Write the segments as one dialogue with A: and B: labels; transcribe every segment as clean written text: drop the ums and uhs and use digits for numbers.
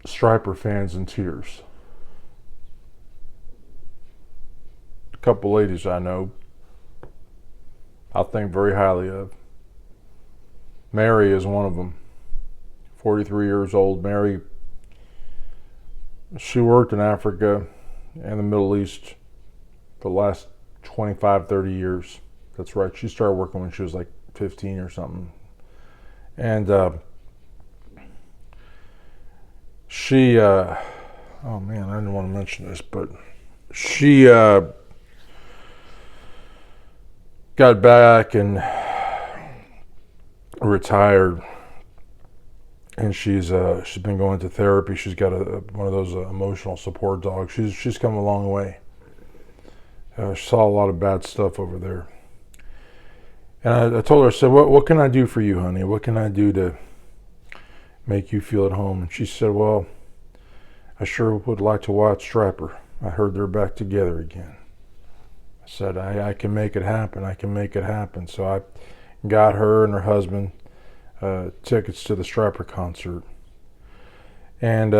A: Stryper fans in tears. A couple ladies I know, I think very highly of. Mary is one of them. 43 years old. Mary, she worked in Africa and the Middle East for the last 25, 30 years. That's right. She started working when she was like 15 or something. And she, oh man, I didn't want to mention this, but she got back and retired, and she's been going to therapy. She's got one of those emotional support dogs. She's come a long way. She saw a lot of bad stuff over there, and I told her, I said, what can I do for you, honey? What can I do to make you feel at home? And she said, well, I sure would like to watch Stryper. I heard they're back together again. I said, I can make it happen. I can make it happen. So I got her and her husband tickets to the Stryper concert. And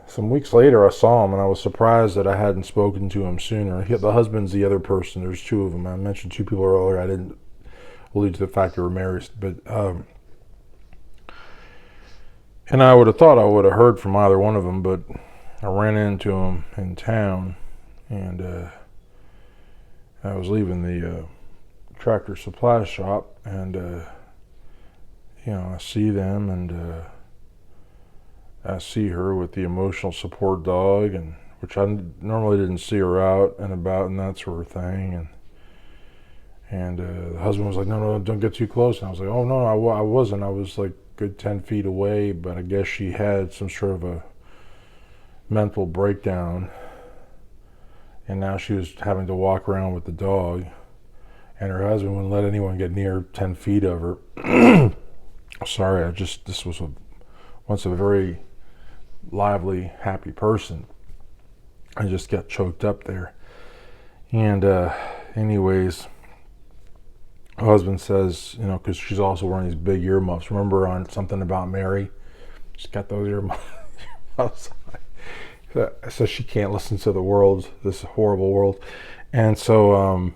A: some weeks later, I saw him, and I was surprised that I hadn't spoken to him sooner. The husband's the other person. There's two of them. I mentioned two people earlier. I didn't allude to the fact they were married, but and I would have thought I would have heard from either one of them, but I ran into him in town, and I was leaving the Tractor Supply shop, and I see them, and I see her with the emotional support dog, and which I normally didn't see her out and about and that sort of thing, and the husband was like, no, don't get too close. And I was like, oh no, I wasn't. I was like good 10 feet away, but I guess she had some sort of a mental breakdown, and now she was having to walk around with the dog, and her husband wouldn't let anyone get near 10 feet of her. Sorry, this was once a very lively, happy person. I just got choked up there. And anyways, her husband says, because she's also wearing these big earmuffs. Remember on something about Mary? She's got those earmuffs. So she can't listen to the world, this horrible world. And so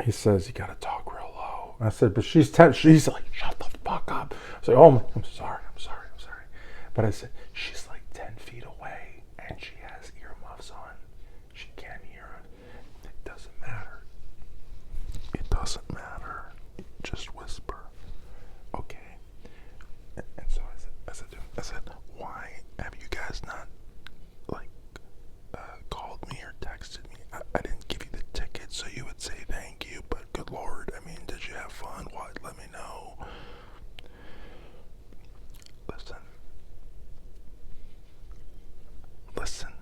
A: he says, you got to talk real low. And I said, but she's like, shut the fuck up. I was like, oh, I'm sorry. But I said, she's like 10 feet away, and she has earmuffs on. She can't hear it. It doesn't matter. It doesn't matter. Just whisper. Okay. And so I said, why have you guys not, called me or texted me? I didn't give you the ticket so you would say thank you, but good Lord, did you have fun? What? Let me know. Listen,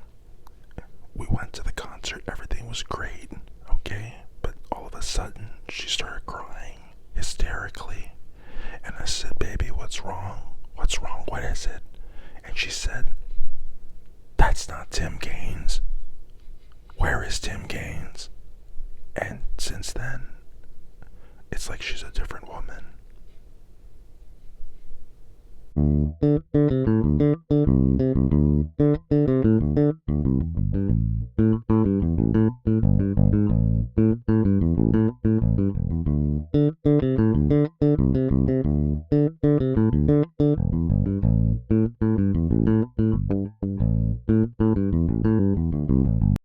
A: we went to the concert, everything was great, okay? But all of a sudden, she started crying hysterically. And I said, baby, what's wrong? What's wrong? What is it? And she said, that's not Tim Gaines. Where is Tim Gaines? And since then, it's like she's a different woman.